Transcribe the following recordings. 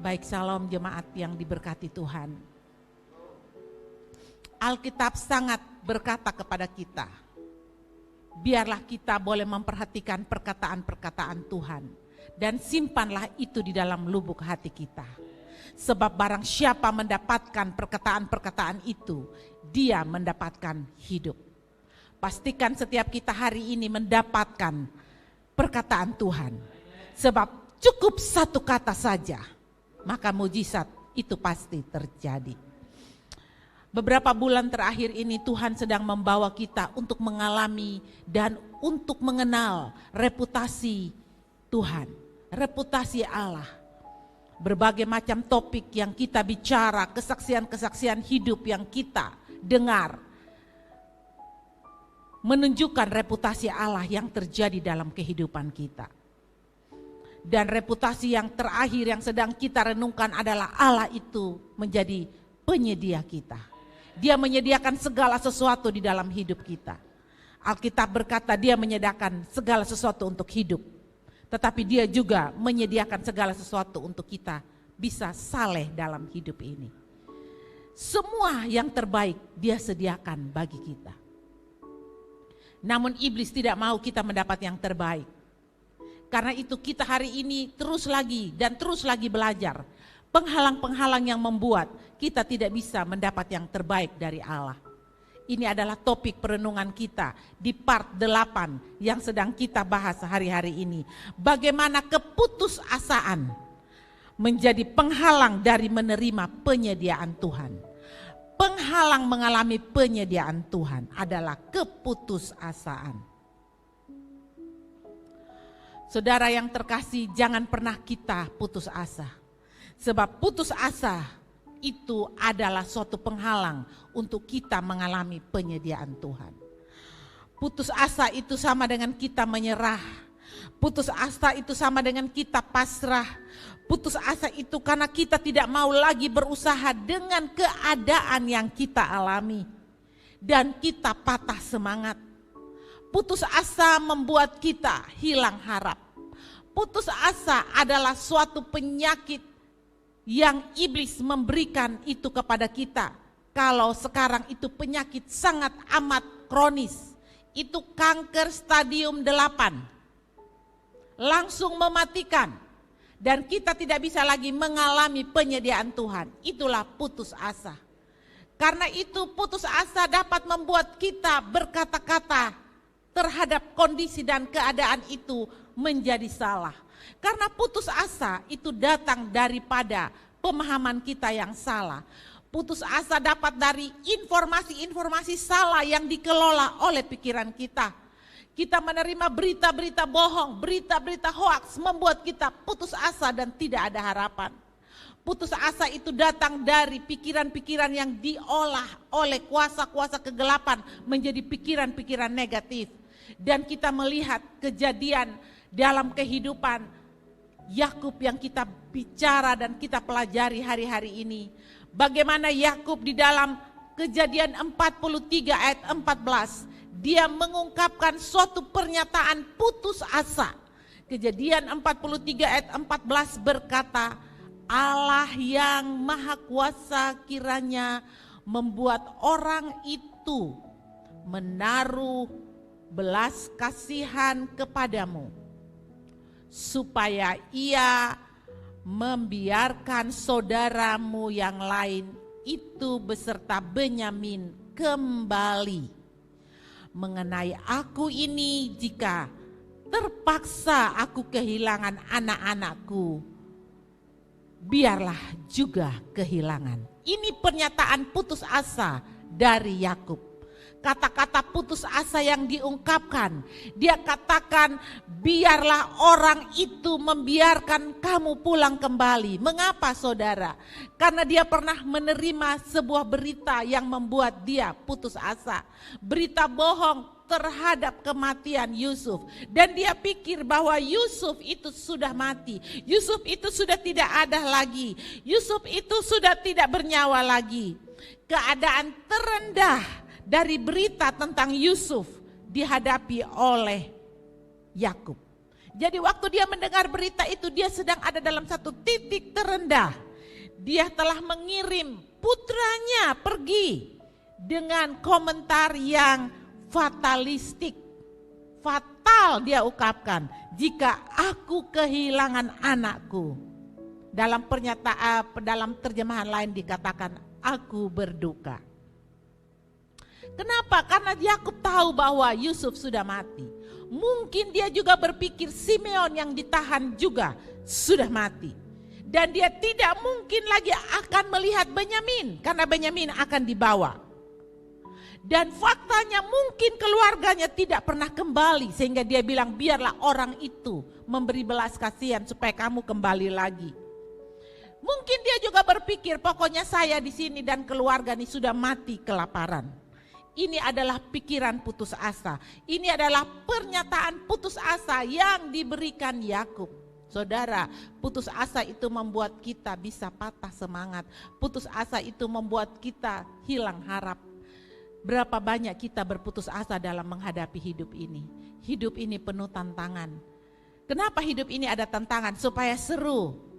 Baik, salam jemaat yang diberkati Tuhan. Alkitab sangat berkata kepada kita, biarlah kita boleh memperhatikan perkataan-perkataan Tuhan dan simpanlah itu di dalam lubuk hati kita. Sebab barang siapa mendapatkan perkataan-perkataan itu, dia mendapatkan hidup. Pastikan setiap kita hari ini mendapatkan perkataan Tuhan. Sebab cukup satu kata saja, maka mujizat itu pasti terjadi. Beberapa bulan terakhir ini Tuhan sedang membawa kita untuk mengalami dan untuk mengenal reputasi Tuhan, reputasi Allah. Berbagai macam topik yang kita bicara, kesaksian-kesaksian hidup yang kita dengar, menunjukkan reputasi Allah yang terjadi dalam kehidupan kita. Dan reputasi yang terakhir yang sedang kita renungkan adalah Allah itu menjadi penyedia kita. Dia menyediakan segala sesuatu di dalam hidup kita. Alkitab berkata dia menyediakan segala sesuatu untuk hidup. Tetapi dia juga menyediakan segala sesuatu untuk kita bisa saleh dalam hidup ini. Semua yang terbaik dia sediakan bagi kita. Namun iblis tidak mau kita mendapat yang terbaik. Karena itu kita hari ini terus lagi belajar. Penghalang-penghalang yang membuat kita tidak bisa mendapat yang terbaik dari Allah. Ini adalah topik perenungan kita di part 8 yang sedang kita bahas hari-hari ini. Bagaimana keputusasaan menjadi penghalang dari menerima penyediaan Tuhan. Penghalang mengalami penyediaan Tuhan adalah keputusasaan. Saudara yang terkasih, jangan pernah kita putus asa. Sebab putus asa itu adalah suatu penghalang untuk kita mengalami penyediaan Tuhan. Putus asa itu sama dengan kita menyerah. Putus asa itu sama dengan kita pasrah. Putus asa itu karena kita tidak mau lagi berusaha dengan keadaan yang kita alami. Dan kita patah semangat. Putus asa membuat kita hilang harap. Putus asa adalah suatu penyakit yang iblis memberikan itu kepada kita. Kalau sekarang itu penyakit sangat amat kronis. Itu kanker stadium 8. Langsung mematikan. Dan kita tidak bisa lagi mengalami penyediaan Tuhan. Itulah putus asa. Karena itu putus asa dapat membuat kita berkata-kata terhadap kondisi dan keadaan itu menjadi salah. Karena putus asa itu datang daripada pemahaman kita yang salah. Putus asa dapat dari informasi-informasi salah yang dikelola oleh pikiran kita. Kita menerima berita-berita bohong, berita-berita hoaks membuat kita putus asa dan tidak ada harapan. Putus asa itu datang dari pikiran-pikiran yang diolah oleh kuasa-kuasa kegelapan menjadi pikiran-pikiran negatif. Dan kita melihat kejadian dalam kehidupan Yakub yang kita bicara dan kita pelajari hari-hari ini. Bagaimana Yakub di dalam Kejadian 43 ayat 14, dia mengungkapkan suatu pernyataan putus asa. Kejadian 43 ayat 14 berkata, Allah yang maha kuasa kiranya membuat orang itu menaruh belas kasihan kepadamu, supaya ia membiarkan saudaramu yang lain itu beserta Benyamin kembali. Mengenai aku ini, jika terpaksa aku kehilangan anak-anakku, biarlah juga kehilangan. Ini pernyataan putus asa dari Yakub. Kata-kata putus asa yang diungkapkan, dia katakan biarlah orang itu membiarkan kamu pulang kembali. Mengapa saudara? Karena dia pernah menerima sebuah berita yang membuat dia putus asa. Berita bohong terhadap kematian Yusuf. Dan dia pikir bahwa Yusuf itu sudah mati. Yusuf itu sudah tidak ada lagi. Yusuf itu sudah tidak bernyawa lagi. Keadaan terendah dari berita tentang Yusuf dihadapi oleh Yakub. Jadi waktu dia mendengar berita itu, dia sedang ada dalam satu titik terendah. Dia telah mengirim putranya pergi dengan komentar yang fatalistik. Fatal dia ungkapkan, jika aku kehilangan anakku. Dalam dalam terjemahan lain dikatakan, aku berduka. Kenapa? Karena Yakub tahu bahwa Yusuf sudah mati. Mungkin dia juga berpikir Simeon yang ditahan juga sudah mati. Dan dia tidak mungkin lagi akan melihat Benyamin, karena Benyamin akan dibawa. Dan faktanya mungkin keluarganya tidak pernah kembali, sehingga dia bilang biarlah orang itu memberi belas kasihan supaya kamu kembali lagi. Mungkin dia juga berpikir pokoknya saya di sini dan keluarga ini sudah mati kelaparan. Ini adalah pikiran putus asa. Ini adalah pernyataan putus asa yang diberikan Yakub. Saudara, putus asa itu membuat kita bisa patah semangat. Putus asa itu membuat kita hilang harap. Berapa banyak kita berputus asa dalam menghadapi hidup ini. Hidup ini penuh tantangan. Kenapa hidup ini ada tantangan? Supaya seru.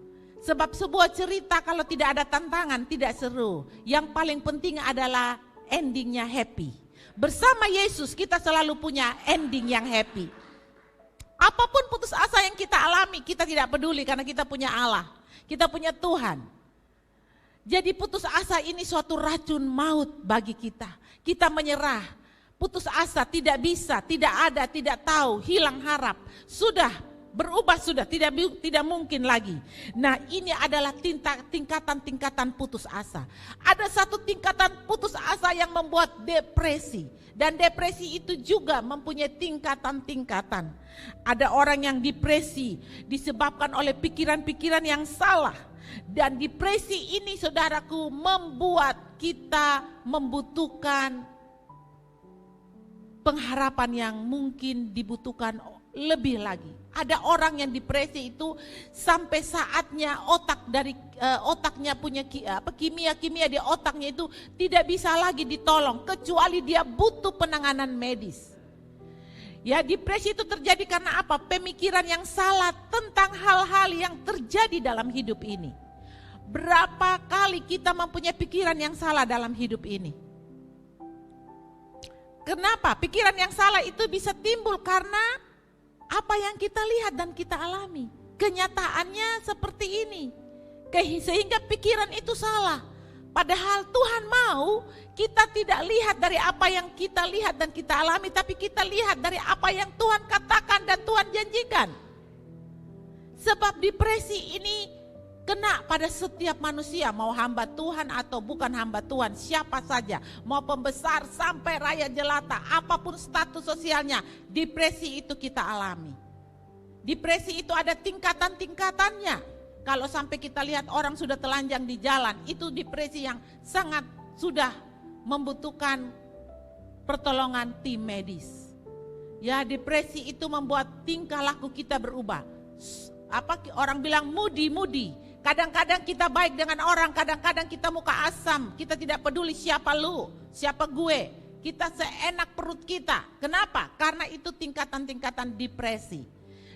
Sebab sebuah cerita kalau tidak ada tantangan tidak seru. Yang paling penting adalah endingnya happy. Bersama Yesus kita selalu punya ending yang happy. Apapun putus asa yang kita alami, kita tidak peduli karena kita punya Allah. Kita punya Tuhan. Jadi putus asa ini suatu racun maut bagi kita. Kita menyerah. Putus asa tidak bisa, tidak ada, tidak tahu, hilang harap. Sudah berubah, sudah tidak mungkin lagi. Nah, ini adalah tingkatan-tingkatan putus asa. Ada satu tingkatan putus asa yang membuat depresi. Dan depresi itu juga mempunyai tingkatan-tingkatan. Ada orang yang depresi disebabkan oleh pikiran-pikiran yang salah. Dan depresi ini saudaraku membuat kita membutuhkan pengharapan yang mungkin dibutuhkan lebih lagi. Ada orang yang depresi itu sampai saatnya otaknya punya kimia di otaknya itu tidak bisa lagi ditolong kecuali dia butuh penanganan medis. Ya, depresi itu terjadi karena apa? Pemikiran yang salah tentang hal-hal yang terjadi dalam hidup ini. Berapa kali kita mempunyai pikiran yang salah dalam hidup ini? Kenapa? Pikiran yang salah itu bisa timbul karena apa yang kita lihat dan kita alami. Kenyataannya seperti ini. Sehingga pikiran itu salah. Padahal Tuhan mau kita tidak lihat dari apa yang kita lihat dan kita alami, tapi kita lihat dari apa yang Tuhan katakan dan Tuhan janjikan. Sebab depresi ini kena pada setiap manusia, mau hamba Tuhan atau bukan hamba Tuhan, siapa saja, mau pembesar sampai rakyat jelata, apapun status sosialnya, depresi itu kita alami. Depresi itu ada tingkatan-tingkatannya. Kalau sampai kita lihat orang sudah telanjang di jalan, itu depresi yang sangat sudah membutuhkan pertolongan tim medis. Ya, depresi itu membuat tingkah laku kita berubah. Orang bilang moody. Kadang-kadang kita baik dengan orang, kadang-kadang kita muka asam. Kita tidak peduli siapa lu, siapa gue. Kita seenak perut kita. Kenapa? Karena itu tingkatan-tingkatan depresi.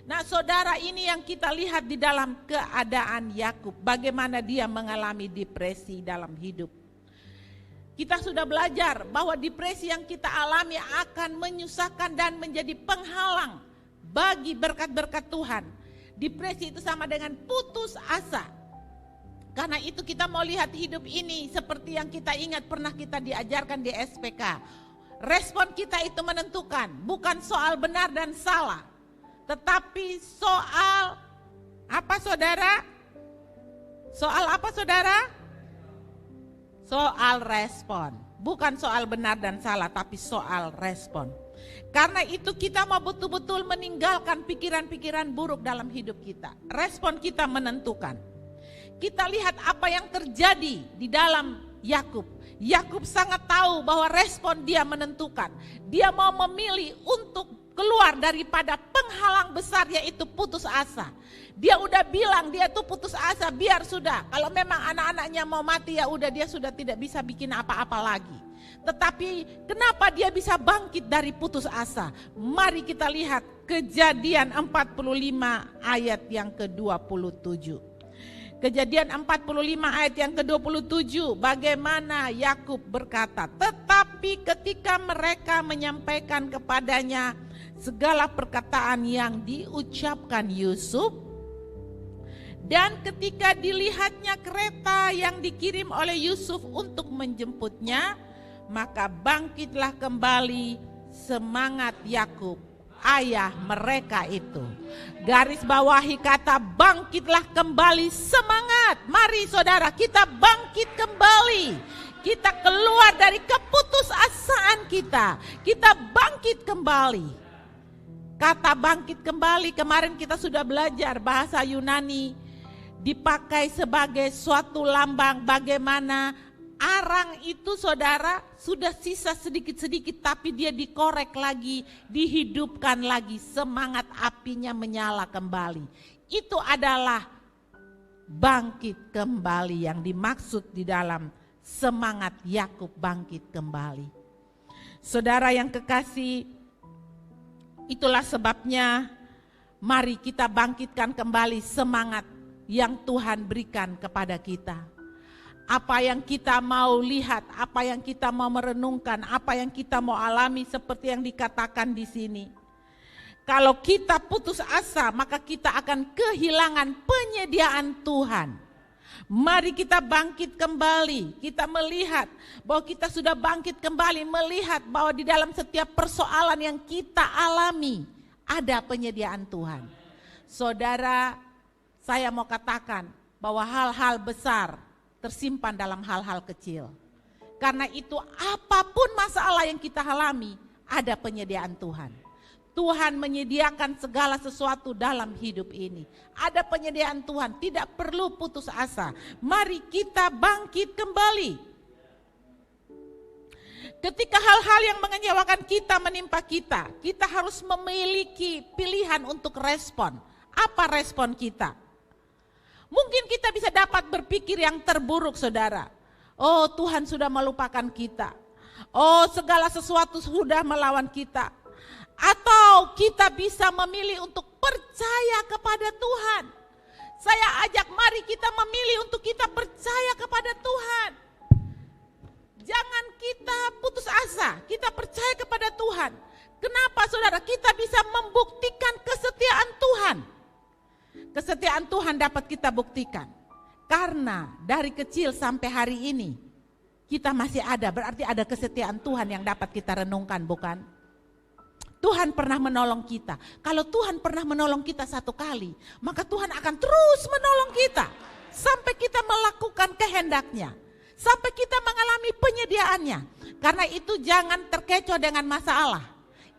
Nah, saudara, ini yang kita lihat di dalam keadaan Yakub. Bagaimana dia mengalami depresi dalam hidup. Kita sudah belajar bahwa depresi yang kita alami akan menyusahkan dan menjadi penghalang bagi berkat-berkat Tuhan. Depresi itu sama dengan putus asa. Karena itu kita mau lihat hidup ini seperti yang kita ingat pernah kita diajarkan di SPK. Respon kita itu menentukan, bukan soal benar dan salah. Tetapi soal apa saudara? Soal apa saudara? Soal respon. Bukan soal benar dan salah, tapi soal respon. Karena itu kita mau betul-betul meninggalkan pikiran-pikiran buruk dalam hidup kita. Respon kita menentukan. Kita lihat apa yang terjadi di dalam Yakub. Yakub sangat tahu bahwa respon dia menentukan. Dia mau memilih untuk keluar daripada penghalang besar yaitu putus asa. Dia udah bilang dia tuh putus asa, biar sudah. Kalau memang anak-anaknya mau mati ya udah, dia sudah tidak bisa bikin apa-apa lagi. Tetapi kenapa dia bisa bangkit dari putus asa? Mari kita lihat Kejadian 45 ayat yang ke-27. Kejadian 45 ayat yang ke-27, bagaimana Yakub berkata, tetapi ketika mereka menyampaikan kepadanya segala perkataan yang diucapkan Yusuf, dan ketika dilihatnya kereta yang dikirim oleh Yusuf untuk menjemputnya, maka bangkitlah kembali semangat Yakub, ayah mereka itu. Garis bawahi kata bangkitlah kembali semangat. Mari saudara, kita bangkit kembali. Kita keluar dari keputusasaan kita. Kita bangkit kembali. Kata bangkit kembali, kemarin kita sudah belajar bahasa Yunani dipakai sebagai suatu lambang bagaimana arang itu saudara sudah sisa sedikit-sedikit tapi dia dikorek lagi, dihidupkan lagi, semangat apinya menyala kembali. Itu adalah bangkit kembali yang dimaksud di dalam semangat Yakub bangkit kembali. Saudara yang kekasih, itulah sebabnya mari kita bangkitkan kembali semangat yang Tuhan berikan kepada kita. Apa yang kita mau lihat, apa yang kita mau merenungkan, apa yang kita mau alami seperti yang dikatakan di sini. Kalau kita putus asa, maka kita akan kehilangan penyediaan Tuhan. Mari kita bangkit kembali, kita melihat bahwa kita sudah bangkit kembali, melihat bahwa di dalam setiap persoalan yang kita alami ada penyediaan Tuhan. Saudara, saya mau katakan bahwa hal-hal besar tersimpan dalam hal-hal kecil. Karena itu apapun masalah yang kita alami, ada penyediaan Tuhan. Tuhan menyediakan segala sesuatu dalam hidup ini. Ada penyediaan Tuhan, tidak perlu putus asa. Mari kita bangkit kembali. Ketika hal-hal yang mengecewakan kita menimpa kita, kita harus memiliki pilihan untuk respon. Apa respon kita? Mungkin kita bisa dapat berpikir yang terburuk saudara. Oh, Tuhan sudah melupakan kita. Oh, segala sesuatu sudah melawan kita. Atau kita bisa memilih untuk percaya kepada Tuhan. Saya ajak mari kita memilih untuk kita percaya kepada Tuhan. Jangan kita putus asa, kita percaya kepada Tuhan. Kenapa saudara? Kita bisa membuktikan kesetiaan Tuhan. Kesetiaan Tuhan dapat kita buktikan. Karena dari kecil sampai hari ini kita masih ada, berarti ada kesetiaan Tuhan yang dapat kita renungkan, bukan? Tuhan pernah menolong kita. Kalau Tuhan pernah menolong kita satu kali, maka Tuhan akan terus menolong kita sampai kita melakukan kehendaknya, sampai kita mengalami penyediaannya. Karena itu jangan terkecoh dengan masalah.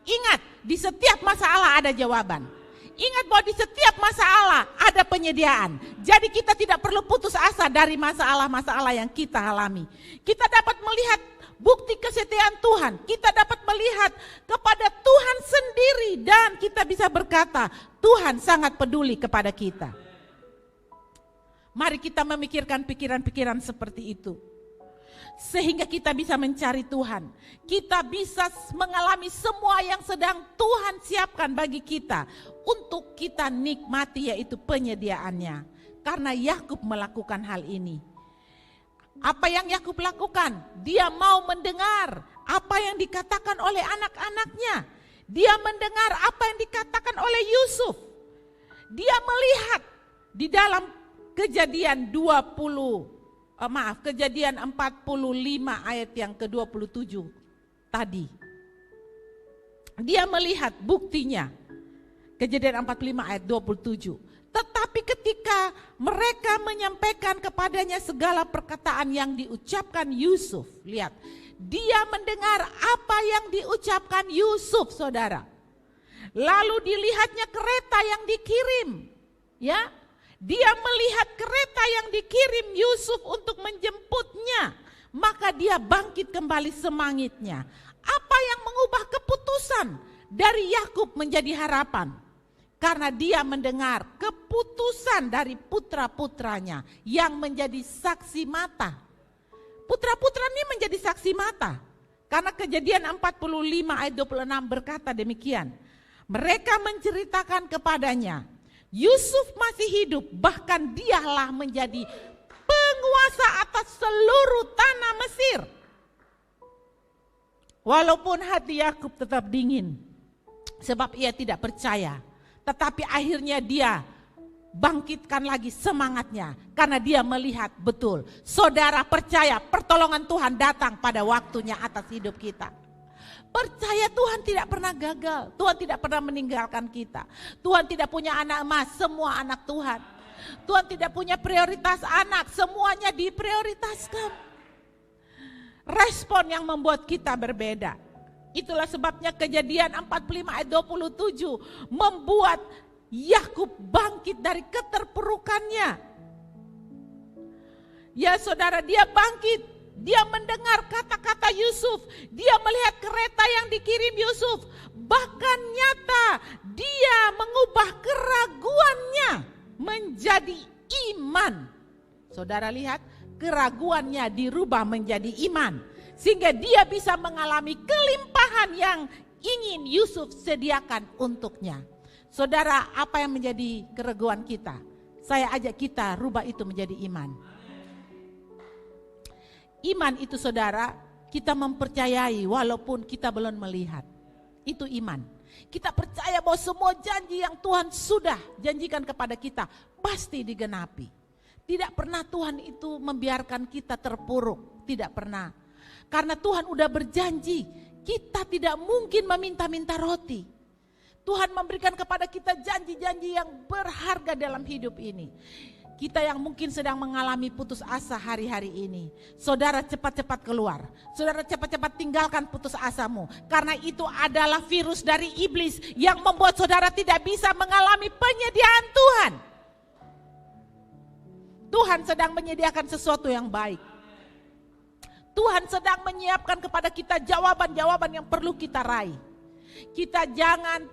Ingat, di setiap masalah ada jawaban. Ingat bahwa di setiap masalah ada penyediaan. Jadi kita tidak perlu putus asa dari masalah-masalah yang kita alami. Kita dapat melihat bukti kesetiaan Tuhan. Kita dapat melihat kepada Tuhan sendiri dan kita bisa berkata, Tuhan sangat peduli kepada kita. Mari kita memikirkan pikiran-pikiran seperti itu. Sehingga kita bisa mencari Tuhan. Kita bisa mengalami semua yang sedang Tuhan siapkan bagi kita. Untuk kita nikmati, yaitu penyediaannya. Karena Yakub melakukan hal ini. Apa yang Yakub lakukan? Dia mau mendengar apa yang dikatakan oleh anak-anaknya. Dia mendengar apa yang dikatakan oleh Yusuf. Dia melihat di dalam Kejadian 45 ayat yang ke-27 tadi. Dia melihat buktinya. Kejadian 45 ayat 27. Tetapi ketika mereka menyampaikan kepadanya segala perkataan yang diucapkan Yusuf. Lihat, dia mendengar apa yang diucapkan Yusuf, saudara. Lalu dilihatnya kereta yang dikirim. Ya, dia melihat kereta yang dikirim Yusuf untuk menjemputnya. Maka dia bangkit kembali semangatnya. Apa yang mengubah keputusan dari Yakub menjadi harapan? Karena dia mendengar keputusan dari putra-putranya yang menjadi saksi mata. Putra-putra ini menjadi saksi mata. Karena Kejadian 45 ayat 26 berkata demikian. Mereka menceritakan kepadanya, Yusuf masih hidup, bahkan dialah menjadi penguasa atas seluruh tanah Mesir. Walaupun hati Yakub tetap dingin, sebab ia tidak percaya. Tetapi akhirnya dia bangkitkan lagi semangatnya, karena dia melihat betul. Saudara percaya pertolongan Tuhan datang pada waktunya atas hidup kita. Percaya Tuhan tidak pernah gagal, Tuhan tidak pernah meninggalkan kita. Tuhan tidak punya anak emas, semua anak Tuhan. Tuhan tidak punya prioritas anak, semuanya diprioritaskan. Respon yang membuat kita berbeda. Itulah sebabnya Kejadian 45 ayat 27 membuat Yakub bangkit dari keterpurukannya. Ya saudara, dia bangkit. Dia mendengar kata-kata Yusuf. Dia melihat kereta yang dikirim Yusuf. Bahkan nyata dia mengubah keraguannya menjadi iman. Saudara lihat, keraguannya dirubah menjadi iman. Sehingga dia bisa mengalami kelimpahan yang ingin Yusuf sediakan untuknya. Saudara, apa yang menjadi keraguan kita? Saya ajak kita rubah itu menjadi iman. Iman itu saudara, kita mempercayai walaupun kita belum melihat. Itu iman. Kita percaya bahwa semua janji yang Tuhan sudah janjikan kepada kita pasti digenapi. Tidak pernah Tuhan itu membiarkan kita terpuruk, tidak pernah. Karena Tuhan udah berjanji, kita tidak mungkin meminta-minta roti. Tuhan memberikan kepada kita janji-janji yang berharga dalam hidup ini. Kita yang mungkin sedang mengalami putus asa hari-hari ini, saudara cepat-cepat keluar. Saudara cepat-cepat tinggalkan putus asamu. Karena itu adalah virus dari iblis yang membuat saudara tidak bisa mengalami penyediaan Tuhan. Tuhan sedang menyediakan sesuatu yang baik. Tuhan sedang menyiapkan kepada kita jawaban-jawaban yang perlu kita raih. Kita jangan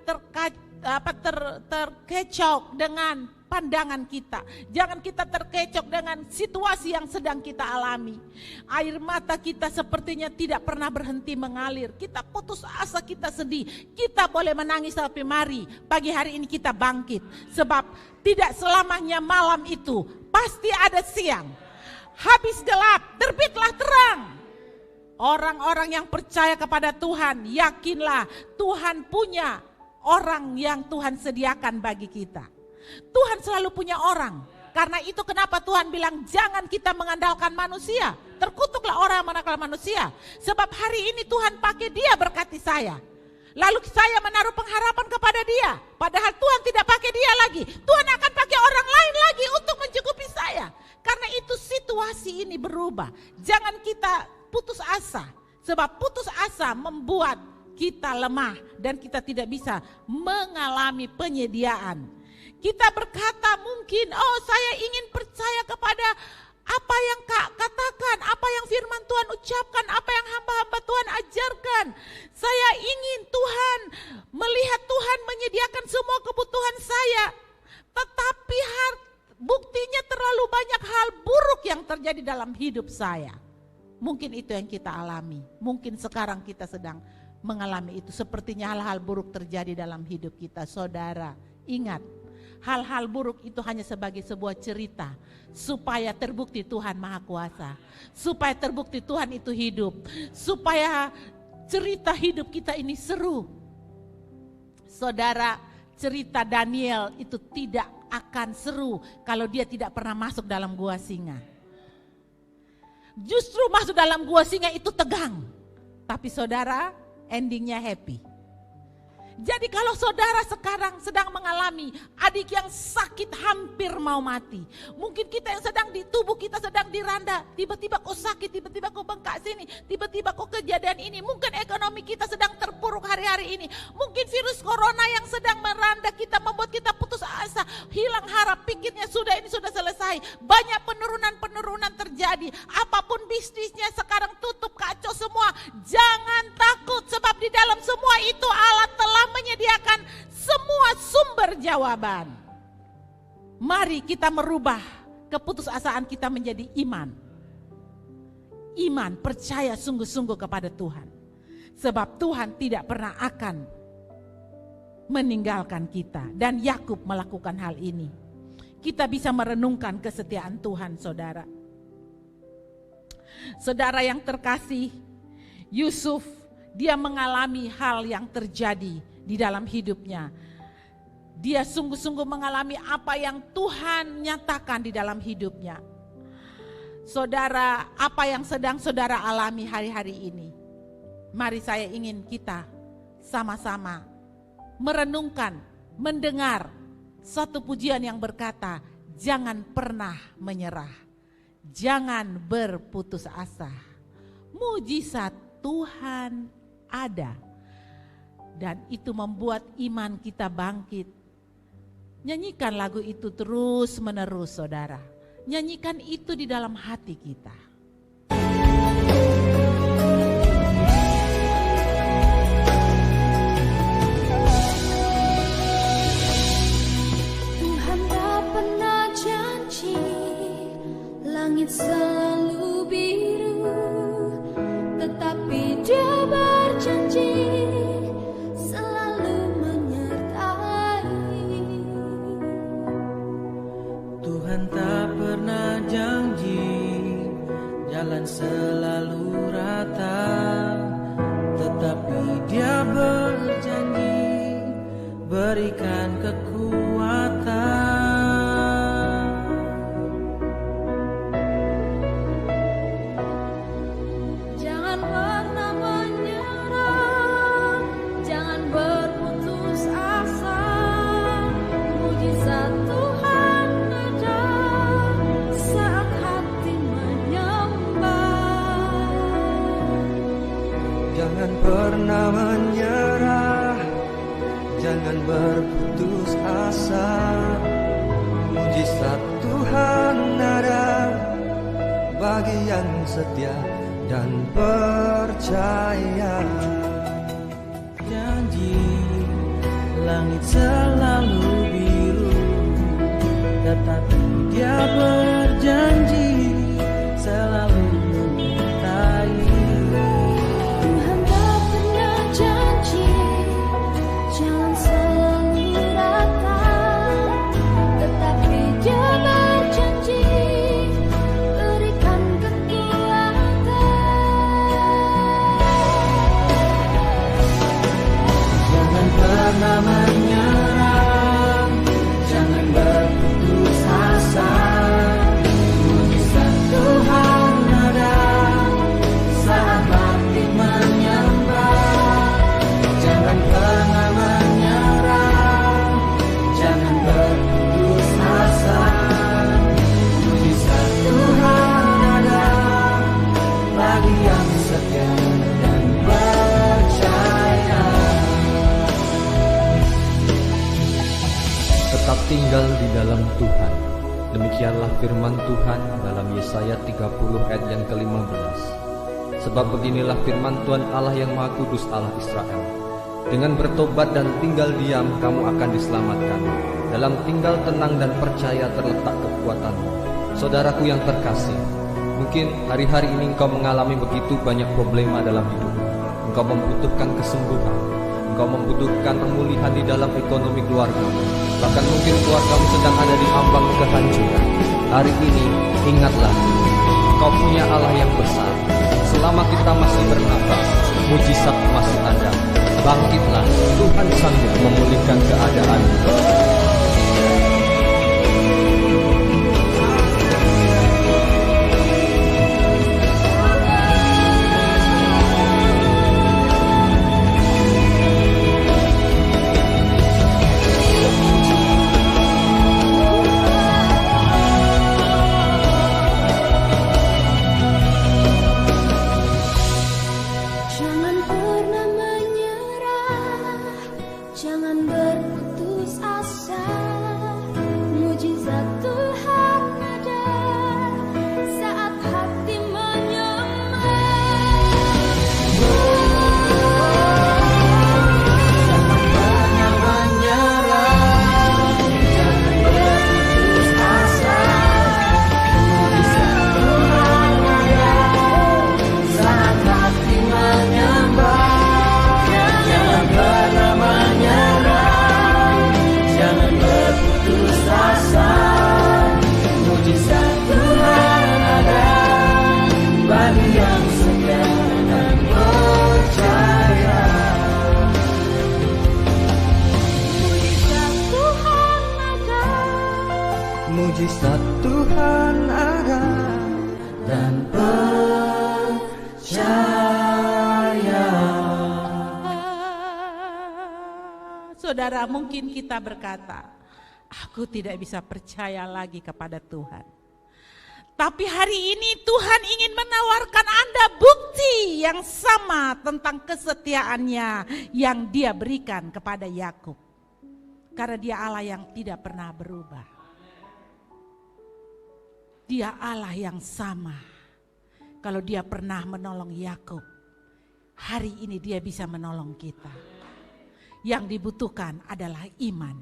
terkecoh dengan pandangan kita. Jangan kita terkecoh dengan situasi yang sedang kita alami. Air mata kita sepertinya tidak pernah berhenti mengalir. Kita putus asa, kita sedih. Kita boleh menangis, tapi mari pagi hari ini kita bangkit. Sebab tidak selamanya malam itu pasti ada siang. Habis gelap, terbitlah terang. Orang-orang yang percaya kepada Tuhan, yakinlah Tuhan punya orang yang Tuhan sediakan bagi kita. Tuhan selalu punya orang. Karena itu kenapa Tuhan bilang jangan kita mengandalkan manusia. Terkutuklah orang yang mengandalkan manusia. Sebab hari ini Tuhan pakai dia berkati saya. Lalu saya menaruh pengharapan kepada dia. Padahal Tuhan tidak pakai dia lagi. Tuhan akan pakai orang lain lagi untuk mencukupi saya. Karena itu situasi ini berubah. Jangan kita putus asa. Sebab putus asa membuat kita lemah dan kita tidak bisa mengalami penyediaan. Kita berkata mungkin, oh saya ingin percaya kepada apa yang Kak katakan, apa yang firman Tuhan ucapkan, apa yang hamba-hamba Tuhan ajarkan. Saya ingin Tuhan, melihat Tuhan menyediakan semua kebutuhan saya. Tetapi buktinya terlalu banyak hal buruk yang terjadi dalam hidup saya. Mungkin itu yang kita alami, mungkin sekarang kita sedang mengalami itu. Sepertinya hal-hal buruk terjadi dalam hidup kita. Saudara, ingat. Hal-hal buruk itu hanya sebagai sebuah cerita supaya terbukti Tuhan Maha Kuasa, supaya terbukti Tuhan itu hidup, supaya cerita hidup kita ini seru. Saudara, cerita Daniel itu tidak akan seru kalau dia tidak pernah masuk dalam gua singa. Justru masuk dalam gua singa itu tegang, tapi saudara endingnya happy. Jadi kalau saudara sekarang sedang mengalami adik yang sakit hampir mau mati. Mungkin kita yang sedang di tubuh kita sedang diranda. Tiba-tiba kok sakit, tiba-tiba kok bengkak sini. Tiba-tiba kok kejadian ini. Mungkin ekonomi kita sedang terpuruk hari-hari ini. Mungkin virus corona yang sedang meranda kita membuat kita putus asa. Hilang harap, pikirnya ini sudah selesai. Banyak penurunan terjadi. Apapun bisnisnya sekarang tutup, kacau semua. Jangan takut sebab di dalam semua itu Allah telah menyediakan semua sumber jawaban. Mari kita merubah keputusasaan kita menjadi iman. Iman, percaya sungguh-sungguh kepada Tuhan. Sebab Tuhan tidak pernah akan meninggalkan kita. Dan Yakub melakukan hal ini. Kita bisa merenungkan kesetiaan Tuhan, saudara. Saudara yang terkasih, Yusuf, dia mengalami hal yang terjadi di dalam hidupnya. Dia sungguh-sungguh mengalami apa yang Tuhan nyatakan di dalam hidupnya. Saudara, apa yang sedang saudara alami hari-hari ini? Mari saya ingin kita sama-sama merenungkan, mendengar satu pujian yang berkata, jangan pernah menyerah, jangan berputus asa. Mujizat Tuhan ada. Dan itu membuat iman kita bangkit. Nyanyikan lagu itu terus menerus, saudara. Nyanyikan itu di dalam hati kita. Tuhan tak pernah janji langit selalu biru, tetapi Dia berjanji selalu menyertai. Tuhan tak pernah janji jalan selalu rata, tetapi Dia berjanji berikan kekuatan. Jangan pernah menyerah, jangan berputus asa. Mujizat Tuhan ada saat hati menyembah. Jangan pernah menyerah, jangan berputus asa. Mujizat Tuhan ada bagi yang setia dan percaya. Janji langit selalu biru, tetapi Dia berjanji selalu menyertai. Tuhan tak pernah janji jalan selalu rata, tetapi Dia berjanji berikan kekuatan. Jangan pernah menyerah, jangan berputus asa. Mujizat Tuhan ada saat hati menyembah. Jangan pernah menyerah, jangan berputus asa. Mujizat Tuhan ada bagi yang setia dan percaya. Tetap tinggal di dalam Tuhan. Demikianlah firman Tuhan dalam Yesaya 30 ayat yang ke-15. Sebab beginilah firman Tuhan Allah yang Maha Kudus, Allah Israel. Dengan bertobat dan tinggal diam kamu akan diselamatkan. Dalam tinggal tenang dan percaya terletak kekuatanmu. Saudaraku yang terkasih, mungkin hari-hari ini engkau mengalami begitu banyak problema dalam hidupmu. Engkau membutuhkan kesembuhan. Engkau membutuhkan pemulihan di dalam ekonomi keluargamu. Bahkan mungkin keluargamu sedang ada di ambang kehancuran. Hari ini ingatlah, Kau punya Allah yang besar. Selama kita masih bernapas, mujizat masih ada. Bangkitlah, Tuhan sanggup memulihkan keadaanmu. Jangan pernah menyerah, jangan berputus asa. mujizat Tuhan ada. dan percaya. Saudara, mungkin kita berkata, aku tidak bisa percaya lagi kepada Tuhan. Tapi hari ini Tuhan ingin menawarkan Anda bukti yang sama tentang kesetiaannya yang Dia berikan kepada Yakub. Karena Dia Allah yang tidak pernah berubah. Dia Allah yang sama. Kalau Dia pernah menolong Yakub, hari ini Dia bisa menolong kita. Yang dibutuhkan adalah iman.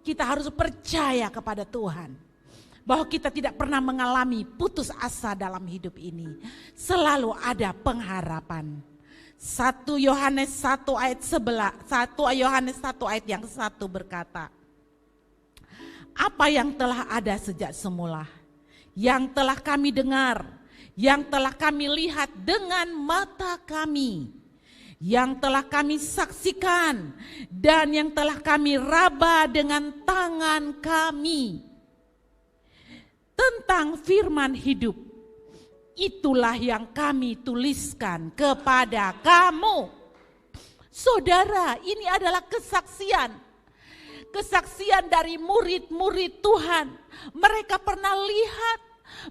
Kita harus percaya kepada Tuhan. Bahwa kita tidak pernah mengalami putus asa dalam hidup ini. Selalu ada pengharapan. 1 Yohanes 1 ayat 11, 1 Yohanes 1 ayat yang 1 berkata, apa yang telah ada sejak semula, yang telah kami dengar, yang telah kami lihat dengan mata kami, yang telah kami saksikan, dan yang telah kami raba dengan tangan kami. Tentang firman hidup, itulah yang kami tuliskan kepada kamu. Saudara, ini adalah kesaksian. Kesaksian dari murid-murid Tuhan. Mereka pernah lihat,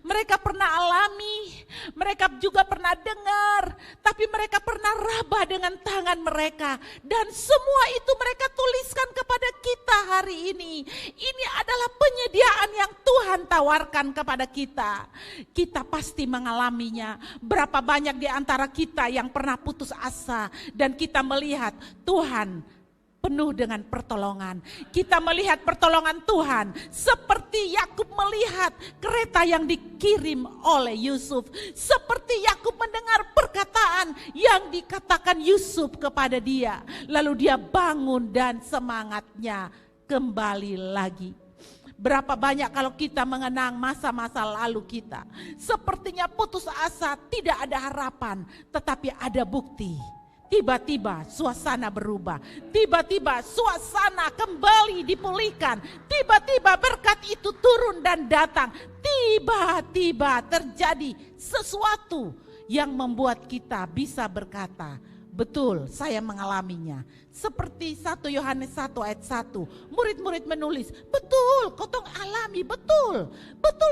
mereka pernah alami, mereka juga pernah dengar, tapi mereka pernah raba dengan tangan mereka. Dan semua itu mereka tuliskan kepada kita hari ini. Ini adalah penyediaan yang Tuhan tawarkan kepada kita. Kita pasti mengalaminya. Berapa banyak di antara kita yang pernah putus asa dan kita melihat Tuhan penuh dengan pertolongan. Kita melihat pertolongan Tuhan seperti Yakub melihat kereta yang dikirim oleh Yusuf. Seperti Yakub mendengar perkataan yang dikatakan Yusuf kepada dia. Lalu dia bangun dan semangatnya kembali lagi. Berapa banyak kalau kita mengenang masa-masa lalu kita. Sepertinya putus asa, tidak ada harapan, tetapi ada bukti. Tiba-tiba suasana berubah, tiba-tiba suasana kembali dipulihkan, tiba-tiba berkat itu turun dan datang, tiba-tiba terjadi sesuatu yang membuat kita bisa berkata, betul saya mengalaminya. Seperti 1 Yohanes 1 ayat 1, murid-murid menulis, betul kotong alami, betul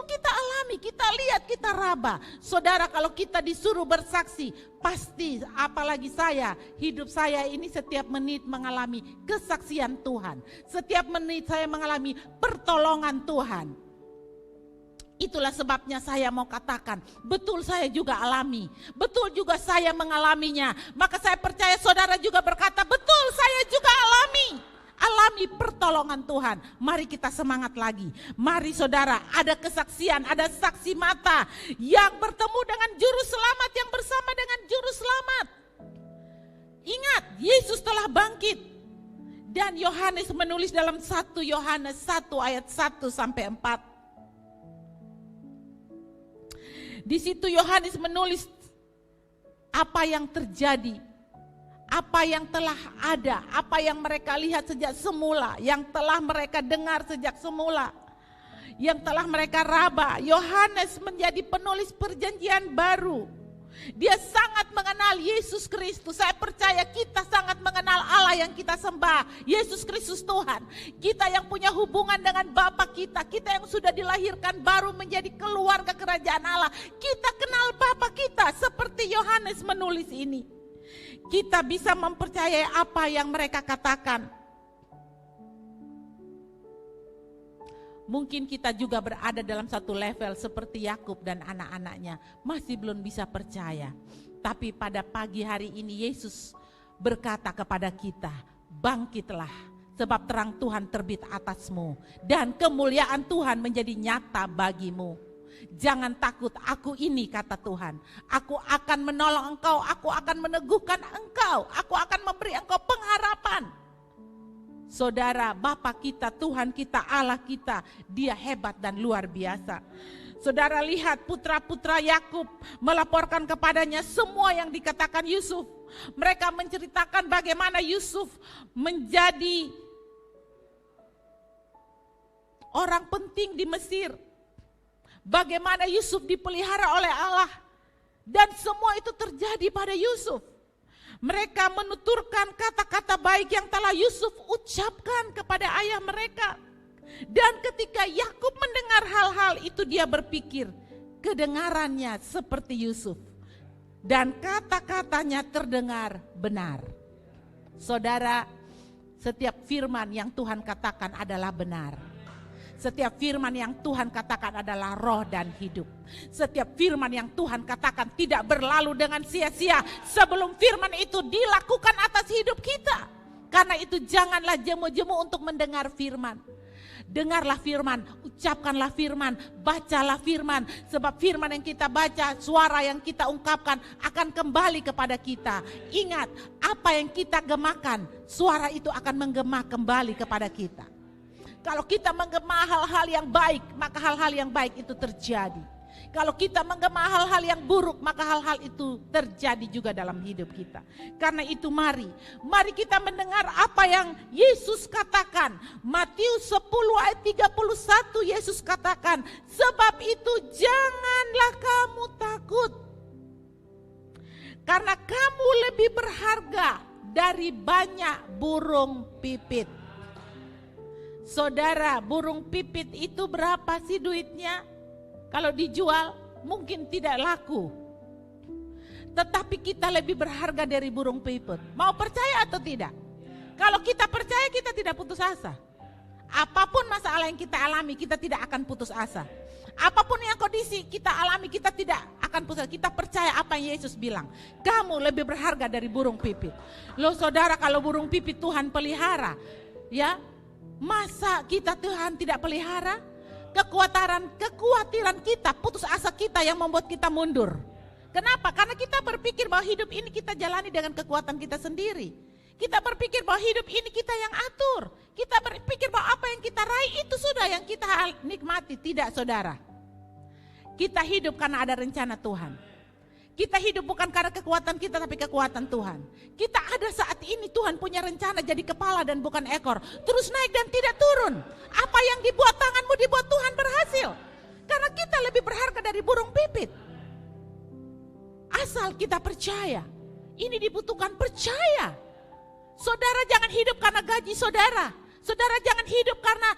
kita alami, kita lihat, kita raba. Saudara, kalau kita disuruh bersaksi, pasti apalagi saya, hidup saya ini setiap menit mengalami kesaksian Tuhan. Setiap menit saya mengalami pertolongan Tuhan. Itulah sebabnya saya mau katakan, betul saya juga alami, betul juga saya mengalaminya. Maka saya percaya saudara juga berkata, betul saya juga alami pertolongan Tuhan. Mari kita semangat lagi. Mari saudara, ada kesaksian, ada saksi mata yang bertemu dengan juru selamat, yang bersama dengan juru selamat. Ingat, Yesus telah bangkit. Dan Yohanes menulis dalam 1 Yohanes 1 ayat 1 sampai 4. Di situ Yohanes menulis apa yang terjadi, apa yang telah ada, apa yang mereka lihat sejak semula, yang telah mereka dengar sejak semula, yang telah mereka raba. Yohanes menjadi penulis perjanjian baru. Dia sangat mengenal Yesus Kristus. Saya percaya kita sangat mengenal Allah yang kita sembah, Yesus Kristus Tuhan. Kita yang punya hubungan dengan Bapa kita, kita yang sudah dilahirkan baru menjadi keluarga kerajaan Allah. Kita kenal Bapa kita seperti Yohanes menulis ini. Kita bisa mempercayai apa yang mereka katakan. Mungkin kita juga berada dalam satu level seperti Yakub dan anak-anaknya, masih belum bisa percaya. Tapi pada pagi hari ini Yesus berkata kepada kita, bangkitlah sebab terang Tuhan terbit atasmu dan kemuliaan Tuhan menjadi nyata bagimu. Jangan takut, aku ini kata Tuhan, aku akan menolong engkau, aku akan meneguhkan engkau, aku akan memberi engkau pengharapan. Saudara, Bapa kita, Tuhan kita, Allah kita, Dia hebat dan luar biasa. Saudara lihat putra-putra Yakub melaporkan kepadanya semua yang dikatakan Yusuf. Mereka menceritakan bagaimana Yusuf menjadi orang penting di Mesir. Bagaimana Yusuf dipelihara oleh Allah. Dan semua itu terjadi pada Yusuf. Mereka menuturkan kata-kata baik yang telah Yusuf ucapkan kepada ayah mereka. Dan ketika Yakub mendengar hal-hal itu, dia berpikir, kedengarannya seperti Yusuf. Dan kata-katanya terdengar benar. Saudara, setiap firman yang Tuhan katakan adalah benar. Setiap firman yang Tuhan katakan adalah roh dan hidup. Setiap firman yang Tuhan katakan tidak berlalu dengan sia-sia sebelum firman itu dilakukan atas hidup kita. Karena itu janganlah jemu-jemu untuk mendengar firman. Dengarlah firman, ucapkanlah firman, bacalah firman. Sebab firman yang kita baca, suara yang kita ungkapkan akan kembali kepada kita. Ingat, apa yang kita gemakan, suara itu akan menggema kembali kepada kita. Kalau kita menggema hal-hal yang baik, maka hal-hal yang baik itu terjadi. Kalau kita menggema hal-hal yang buruk, maka hal-hal itu terjadi juga dalam hidup kita. Karena itu mari kita mendengar apa yang Yesus katakan. Matius 10 ayat 31 Yesus katakan, sebab itu janganlah kamu takut. Karena kamu lebih berharga dari banyak burung pipit. Saudara, burung pipit itu berapa sih duitnya? Kalau dijual mungkin tidak laku. Tetapi kita lebih berharga dari burung pipit. Mau percaya atau tidak? Kalau kita percaya, kita tidak putus asa. Apapun masalah yang kita alami, kita tidak akan putus asa. Apapun yang kondisi kita alami, kita tidak akan putus asa. Kita percaya apa yang Yesus bilang. Kamu lebih berharga dari burung pipit. Loh saudara, kalau burung pipit Tuhan pelihara, ya, masa kita Tuhan tidak pelihara? Kekhawatiran kita, putus asa kita yang membuat kita mundur. Kenapa? Karena kita berpikir bahwa hidup ini kita jalani dengan kekuatan kita sendiri. Kita berpikir bahwa hidup ini kita yang atur. Kita berpikir bahwa apa yang kita raih itu sudah yang kita nikmati. Tidak, saudara. Kita hidup karena ada rencana Tuhan. Kita hidup bukan karena kekuatan kita, tapi kekuatan Tuhan. Kita ada saat ini, Tuhan punya rencana jadi kepala dan bukan ekor. Terus naik dan tidak turun. Apa yang dibuat tanganmu dibuat Tuhan berhasil. Karena kita lebih berharga dari burung pipit. Asal kita percaya. Ini dibutuhkan percaya. Saudara jangan hidup karena gaji saudara. Saudara jangan hidup karena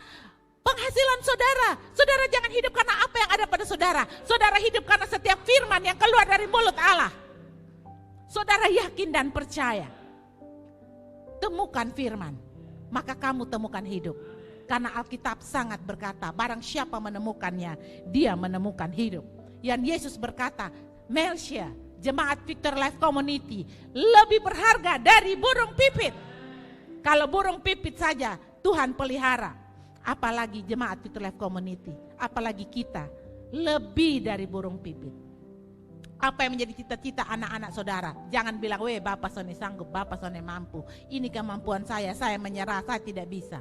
penghasilan saudara. Saudara jangan hidup karena apa yang ada pada saudara. Saudara hidup karena setiap firman yang keluar dari mulut Allah. Saudara yakin dan percaya. Temukan firman, maka kamu temukan hidup. Karena Alkitab sangat berkata, barang siapa menemukannya, dia menemukan hidup. Yang Yesus berkata, Melsia, Jemaat Victor Life Community, lebih berharga dari burung pipit. Kalau burung pipit saja Tuhan pelihara, apalagi Jemaat Victor Life Community, apalagi kita, lebih dari burung pipit. Apa yang menjadi cita-cita anak-anak saudara? Jangan bilang, weh Bapak Sone sanggup, Bapak Sone mampu. Ini kemampuan saya menyerah, saya tidak bisa.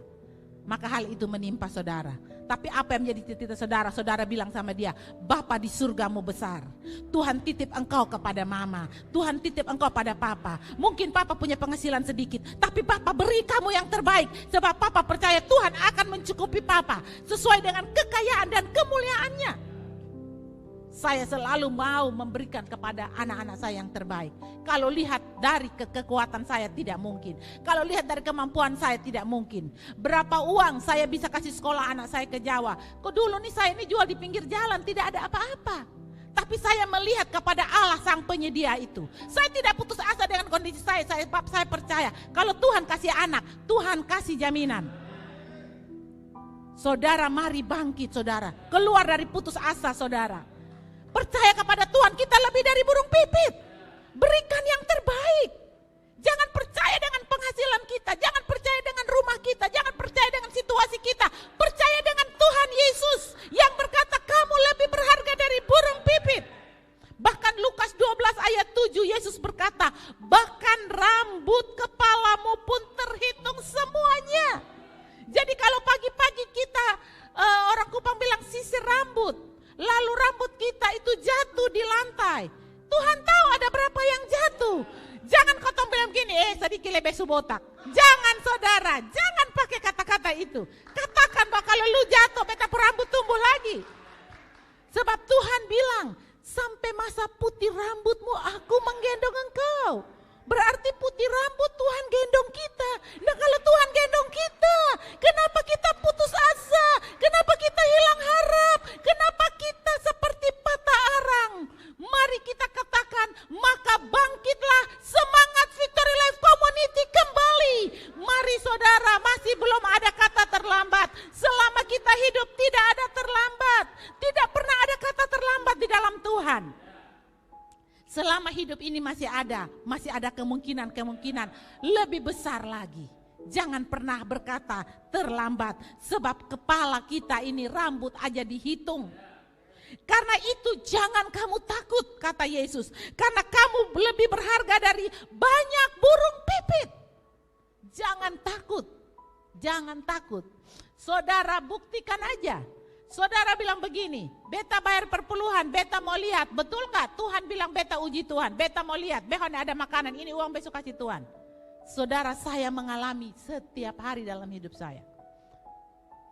Maka hal itu menimpa saudara. Tapi apa yang menjadi cita-cita saudara? Saudara bilang sama dia, Bapa di surgamu besar. Tuhan titip engkau kepada mama. Tuhan titip engkau pada papa. Mungkin papa punya penghasilan sedikit, tapi papa beri kamu yang terbaik. Sebab papa percaya Tuhan akan mencukupi papa sesuai dengan kekayaan dan kemuliaannya. Saya selalu mau memberikan kepada anak-anak saya yang terbaik. Kalau lihat dari kekuatan saya tidak mungkin. Kalau lihat dari kemampuan saya tidak mungkin. Berapa uang saya bisa kasih sekolah anak saya ke Jawa. Kok dulu nih saya ini jual di pinggir jalan, tidak ada apa-apa. Tapi saya melihat kepada Allah sang penyedia itu. Saya tidak putus asa dengan kondisi saya percaya. Kalau Tuhan kasih anak, Tuhan kasih jaminan. Saudara mari bangkit saudara. Keluar dari putus asa saudara. Percaya kepada Tuhan, kita lebih dari burung pipit. Berikan yang terbaik. Jangan percaya dengan penghasilan kita. Jangan percaya dengan rumah kita. Jangan percaya dengan situasi kita. Percaya dengan Tuhan Yesus yang berkata kamu lebih berharga dari burung pipit. Bahkan Lukas 12 ayat 7 Yesus berkata, bahkan rambut kepalamu pun terhitung semuanya. Jadi kalau pagi-pagi kita, orang Kupang bilang sisir rambut. Lalu rambut kita itu jatuh di lantai. Tuhan tahu ada berapa yang jatuh. Jangan kau bilang begini, sedikit lebih subotak. Jangan saudara, jangan pakai kata-kata itu. Katakan bahwa kalau lu jatuh masa putih rambutmu aku menggendong engkau. Berarti putih rambut Tuhan gendong kita. Nah kalau Tuhan gendong kita, kenapa kita putus asa? Kenapa kita hilang harap? Kenapa kita seperti patah arang? Mari kita katakan, maka bangkitlah semangat Victory Life Community kembali. Mari saudara, masih belum ada kata terlambat. Selama kita hidup tidak ada terlambat. Tidak pernah ada kata terlambat di dalam Tuhan. Selama hidup ini masih ada kemungkinan lebih besar lagi. Jangan pernah berkata terlambat, sebab kepala kita ini rambut aja dihitung. Karena itu jangan kamu takut, kata Yesus, karena kamu lebih berharga dari banyak burung pipit. Jangan takut. Saudara buktikan aja. Saudara bilang begini, beta bayar perpuluhan, beta mau lihat, betul gak? Tuhan bilang beta uji Tuhan, beta mau lihat, behon ada makanan, ini uang besok kasih Tuhan. Saudara, saya mengalami setiap hari dalam hidup saya.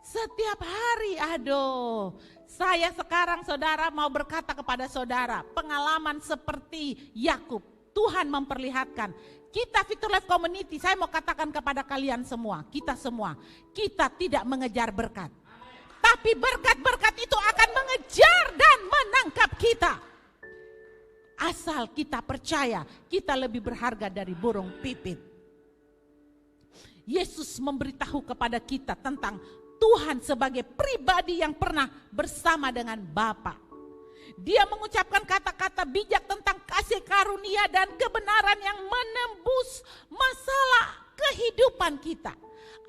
Setiap hari, aduh. Saya sekarang saudara mau berkata kepada saudara, pengalaman seperti Yakub, Tuhan memperlihatkan. Kita Victory Life Community, saya mau katakan kepada kalian semua, kita tidak mengejar berkat. Tapi berkat-berkat itu akan mengejar dan menangkap kita. Asal kita percaya kita lebih berharga dari burung pipit. Yesus memberitahu kepada kita tentang Tuhan sebagai pribadi yang pernah bersama dengan Bapa. Dia mengucapkan kata-kata bijak tentang kasih karunia dan kebenaran yang menembus masalah kehidupan kita.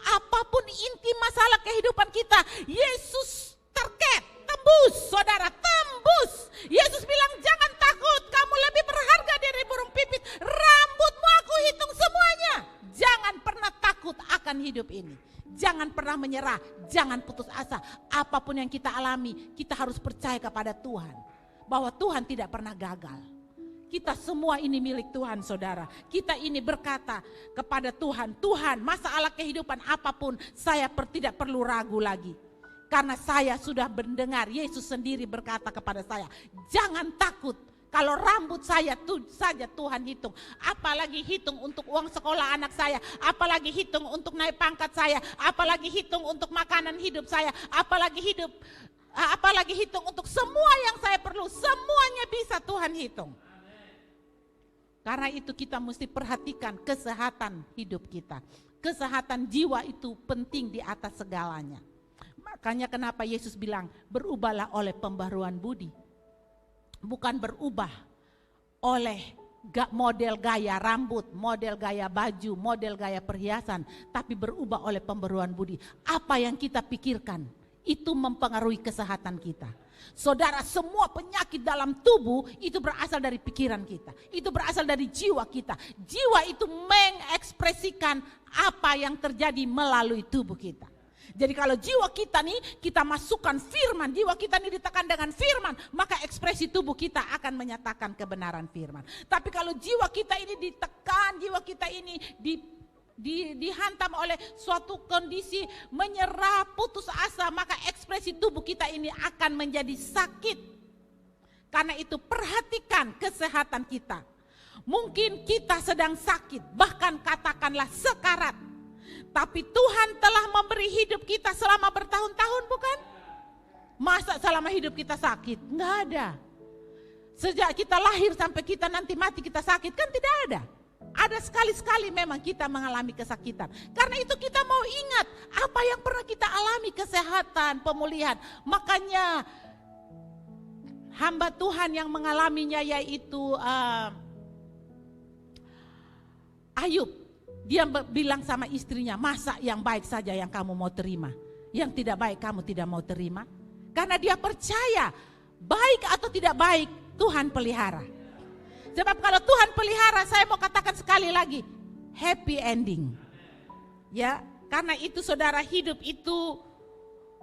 Apapun inti masalah kehidupan kita, Yesus tembus, saudara, tembus. Yesus bilang jangan takut, kamu lebih berharga dari burung pipit. Rambutmu aku hitung semuanya. Jangan pernah takut akan hidup ini. Jangan pernah menyerah, jangan putus asa. Apapun yang kita alami, kita harus percaya kepada Tuhan. Bahwa Tuhan tidak pernah gagal. Kita semua ini milik Tuhan, saudara. Kita ini berkata kepada Tuhan, Tuhan, masalah kehidupan apapun saya tidak perlu ragu lagi. Karena saya sudah mendengar Yesus sendiri berkata kepada saya, jangan takut. Kalau rambut saya saja Tuhan hitung. Apalagi hitung untuk uang sekolah anak saya. Apalagi hitung untuk naik pangkat saya. Apalagi hitung untuk makanan hidup saya. Apalagi hitung untuk semua yang saya perlu. Semuanya bisa Tuhan hitung. Karena itu kita mesti perhatikan kesehatan hidup kita. Kesehatan jiwa itu penting di atas segalanya. Makanya kenapa Yesus bilang berubahlah oleh pembaruan budi. Bukan berubah oleh model gaya rambut, model gaya baju, model gaya perhiasan. Tapi berubah oleh pembaruan budi. Apa yang kita pikirkan itu mempengaruhi kesehatan kita. Saudara, semua penyakit dalam tubuh itu berasal dari pikiran kita. Itu berasal dari jiwa kita. Jiwa itu mengekspresikan apa yang terjadi melalui tubuh kita. Jadi kalau jiwa kita nih, kita masukkan firman, jiwa kita nih ditekan dengan firman, maka ekspresi tubuh kita akan menyatakan kebenaran firman. Tapi kalau jiwa kita ini ditekan, jiwa kita ini dihantam oleh suatu kondisi menyerah, putus asa, maka ekspresi tubuh kita ini akan menjadi sakit. Karena itu perhatikan kesehatan kita. Mungkin kita sedang sakit, bahkan katakanlah sekarat. Tapi Tuhan telah memberi hidup kita selama bertahun-tahun, bukan? Masa selama hidup kita sakit? Enggak ada. Sejak kita lahir sampai kita nanti mati kita sakit, kan tidak ada. Ada sekali-sekali memang kita mengalami kesakitan. Karena itu kita mau ingat apa yang pernah kita alami, kesehatan, pemulihan. Makanya hamba Tuhan yang mengalaminya yaitu Ayub. Dia bilang sama istrinya, masa yang baik saja yang kamu mau terima, yang tidak baik kamu tidak mau terima. Karena dia percaya baik atau tidak baik Tuhan pelihara. Sebab kalau Tuhan pelihara, saya mau katakan sekali lagi, happy ending. Ya, karena itu saudara, hidup itu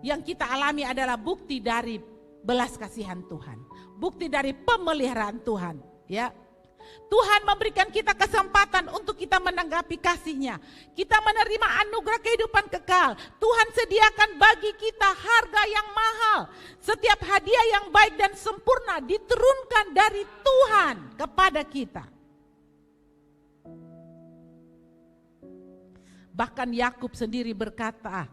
yang kita alami adalah bukti dari belas kasihan Tuhan, bukti dari pemeliharaan Tuhan. Ya, Tuhan memberikan kita kesempatan untuk kita menanggapi kasih-Nya. Kita menerima anugerah kehidupan kekal. Tuhan sediakan bagi kita harga yang mahal. Setiap hadiah yang baik dan sempurna diturunkan dari Tuhan kepada kita. Bahkan Yakub sendiri berkata,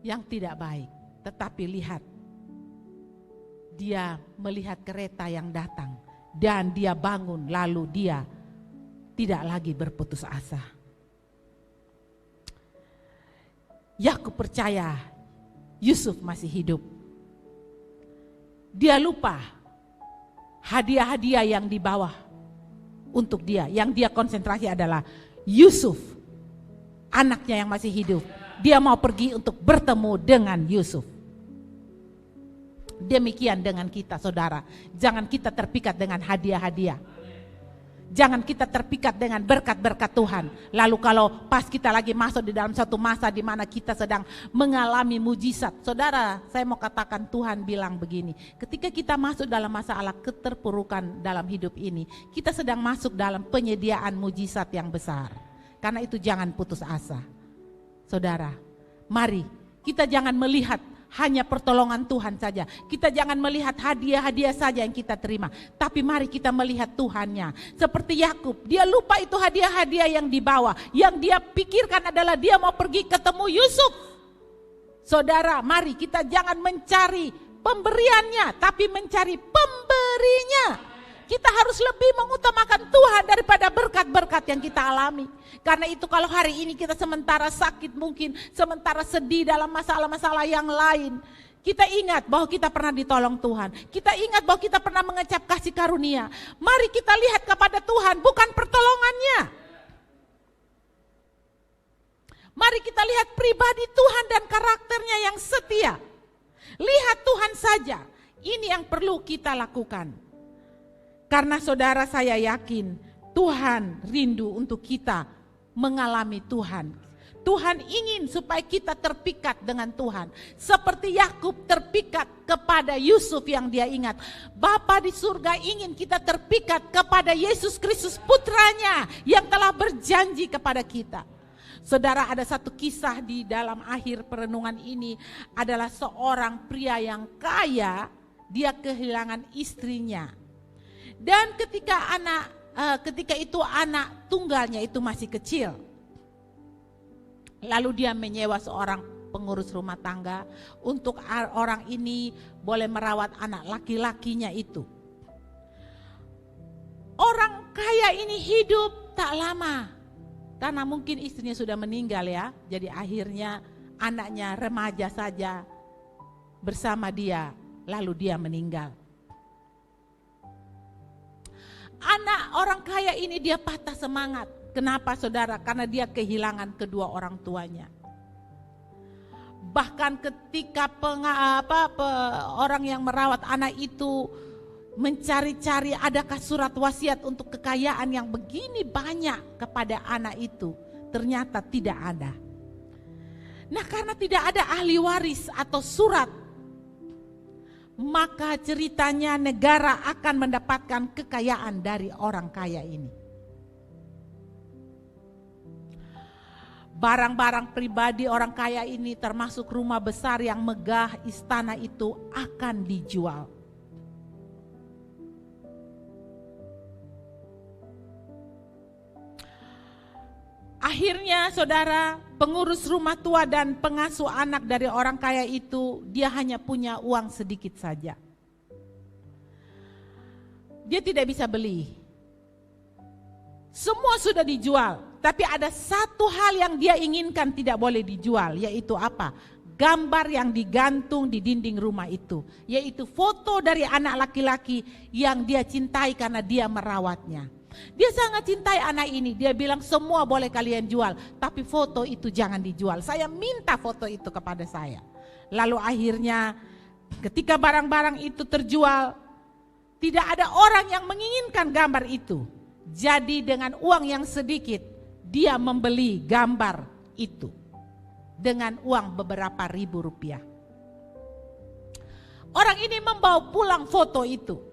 yang tidak baik, tetapi lihat, dia melihat kereta yang datang dan dia bangun, lalu dia tidak lagi berputus asa. Yakub percaya Yusuf masih hidup. Dia lupa hadiah-hadiah yang dibawa untuk dia. Yang dia konsentrasi adalah Yusuf, anaknya yang masih hidup. Dia mau pergi untuk bertemu dengan Yusuf. Demikian dengan kita, saudara. Jangan kita terpikat dengan hadiah-hadiah. Jangan kita terpikat dengan berkat-berkat Tuhan. Lalu kalau pas kita lagi masuk di dalam satu masa di mana kita sedang mengalami mujizat. Saudara, saya mau katakan Tuhan bilang begini. Ketika kita masuk dalam masalah keterpurukan dalam hidup ini, kita sedang masuk dalam penyediaan mujizat yang besar. Karena itu jangan putus asa. Saudara, mari kita jangan melihat hanya pertolongan Tuhan saja. Kita jangan melihat hadiah-hadiah saja yang kita terima. Tapi mari kita melihat Tuhannya. Seperti Yakub, dia lupa itu hadiah-hadiah yang dibawa. Yang dia pikirkan adalah dia mau pergi ketemu Yusuf. Saudara, mari kita jangan mencari pemberiannya, tapi mencari pemberinya. Kita harus lebih mengutamakan Tuhan daripada berkat-berkat yang kita alami. Karena itu kalau hari ini kita sementara sakit mungkin, sementara sedih dalam masalah-masalah yang lain. Kita ingat bahwa kita pernah ditolong Tuhan. Kita ingat bahwa kita pernah mengecap kasih karunia. Mari kita lihat kepada Tuhan, bukan pertolongannya. Mari kita lihat pribadi Tuhan dan karakternya yang setia. Lihat Tuhan saja. Ini yang perlu kita lakukan. Karena saudara, saya yakin Tuhan rindu untuk kita mengalami Tuhan. Tuhan ingin supaya kita terpikat dengan Tuhan. Seperti Yakub terpikat kepada Yusuf yang dia ingat. Bapa di surga ingin kita terpikat kepada Yesus Kristus putranya yang telah berjanji kepada kita. Saudara, ada satu kisah di dalam akhir perenungan ini adalah seorang pria yang kaya, dia kehilangan istrinya. Dan ketika itu anak tunggalnya itu masih kecil. Lalu dia menyewa seorang pengurus rumah tangga untuk orang ini boleh merawat anak laki-lakinya itu. Orang kaya ini hidup tak lama. Karena mungkin istrinya sudah meninggal ya. Jadi akhirnya anaknya remaja saja bersama dia. Lalu dia meninggal. Anak orang kaya ini dia patah semangat. Kenapa saudara? Karena dia kehilangan kedua orang tuanya. Bahkan ketika orang yang merawat anak itu mencari-cari adakah surat wasiat untuk kekayaan yang begini banyak kepada anak itu. Ternyata tidak ada. Nah, karena tidak ada ahli waris atau surat, maka ceritanya negara akan mendapatkan kekayaan dari orang kaya ini. Barang-barang pribadi orang kaya ini termasuk rumah besar yang megah, istana itu akan dijual. Akhirnya saudara, pengurus rumah tua dan pengasuh anak dari orang kaya itu, dia hanya punya uang sedikit saja. Dia tidak bisa beli. Semua sudah dijual, tapi ada satu hal yang dia inginkan tidak boleh dijual, yaitu apa? Gambar yang digantung di dinding rumah itu, yaitu foto dari anak laki-laki yang dia cintai karena dia merawatnya. Dia sangat cintai anak ini. Dia bilang semua boleh kalian jual, tapi foto itu jangan dijual. Saya minta foto itu kepada saya. Lalu akhirnya ketika barang-barang itu terjual, tidak ada orang yang menginginkan gambar itu. Jadi dengan uang yang sedikit dia membeli gambar itu dengan uang beberapa ribu rupiah. Orang ini membawa pulang foto itu.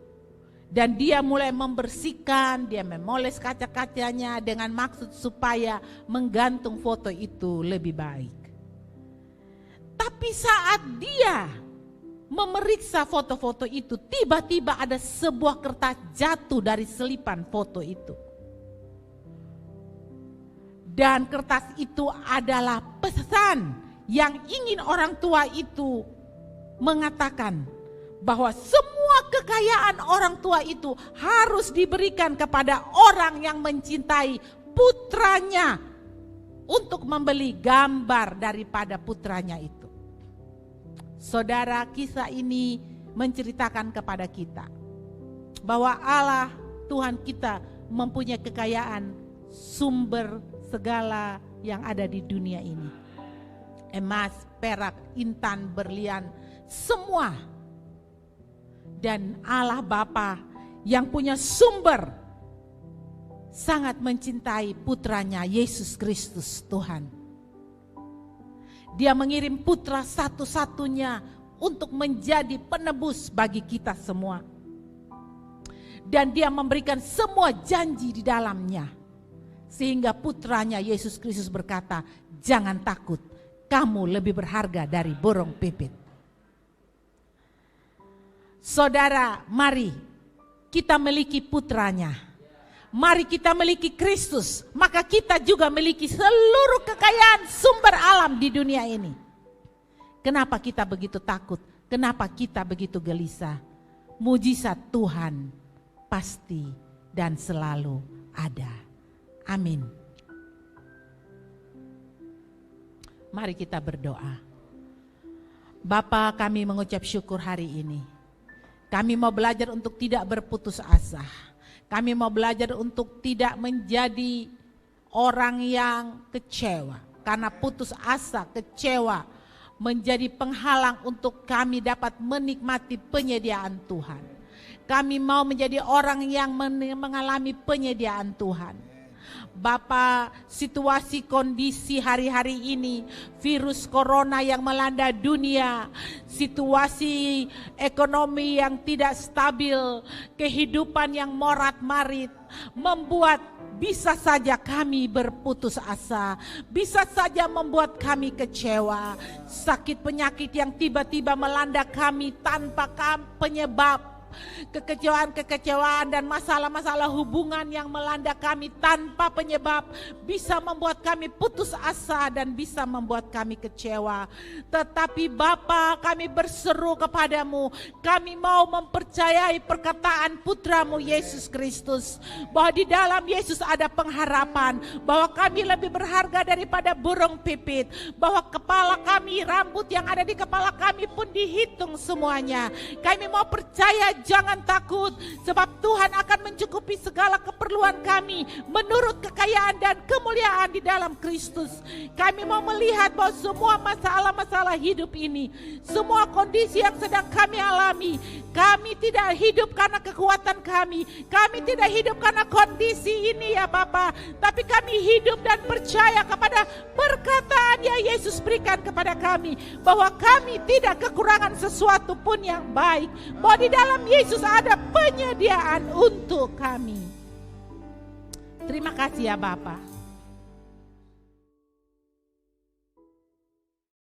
Dan dia mulai membersihkan, dia memoles kaca-kacanya dengan maksud supaya menggantung foto itu lebih baik. Tapi Tapi saat dia memeriksa foto-foto itu, tiba-tiba ada sebuah kertas jatuh dari selipan foto itu. Dan kertas itu adalah pesan yang ingin orang tua itu mengatakan bahwa semua kekayaan orang tua itu harus diberikan kepada orang yang mencintai putranya untuk membeli gambar daripada putranya itu. Saudara, kisah ini menceritakan kepada kita bahwa Allah Tuhan kita mempunyai kekayaan sumber segala yang ada di dunia ini. Emas, perak, intan, berlian, semua. Dan Allah Bapa yang punya sumber sangat mencintai putranya Yesus Kristus Tuhan. Dia mengirim putra satu-satunya untuk menjadi penebus bagi kita semua. Dan dia memberikan semua janji di dalamnya. Sehingga putranya Yesus Kristus berkata, jangan takut, kamu lebih berharga dari burung pipit. Saudara, mari kita miliki putranya. Mari kita miliki Kristus, maka kita juga miliki seluruh kekayaan sumber alam di dunia ini. Kenapa kita begitu takut? Kenapa kita begitu gelisah? Mujizat Tuhan pasti dan selalu ada. Amin. Mari kita berdoa. Bapa, kami mengucap syukur hari ini. Kami mau belajar untuk tidak berputus asa. Kami mau belajar untuk tidak menjadi orang yang kecewa. Karena putus asa, kecewa menjadi penghalang untuk kami dapat menikmati penyediaan Tuhan. Kami mau menjadi orang yang mengalami penyediaan Tuhan. Bapa, situasi kondisi hari-hari ini, virus corona yang melanda dunia, situasi ekonomi yang tidak stabil, kehidupan yang morat-marit, membuat bisa saja kami berputus asa, bisa saja membuat kami kecewa. Sakit penyakit yang tiba-tiba melanda kami tanpa penyebab. Kekecewaan dan masalah-masalah hubungan yang melanda kami tanpa penyebab bisa membuat kami putus asa dan bisa membuat kami kecewa. Tetapi Bapa, kami berseru kepadamu, kami mau mempercayai perkataan putramu Yesus Kristus, bahwa di dalam Yesus ada pengharapan, bahwa kami lebih berharga daripada burung pipit, bahwa kepala kami, rambut yang ada di kepala kami pun dihitung semuanya. Kami mau percaya, jangan takut, sebab Tuhan akan mencukupi segala keperluan kami menurut kekayaan dan kemuliaan di dalam Kristus. Kami mau melihat bahwa semua masalah-masalah hidup ini, semua kondisi yang sedang kami alami, kami tidak hidup karena kekuatan kami tidak hidup karena kondisi ini ya Bapa, tapi kami hidup dan percaya kepada perkataan yang Yesus berikan kepada kami, bahwa kami tidak kekurangan sesuatu pun yang baik, bahwa di dalam Yesus ada penyediaan untuk kami. Terima kasih ya Bapa.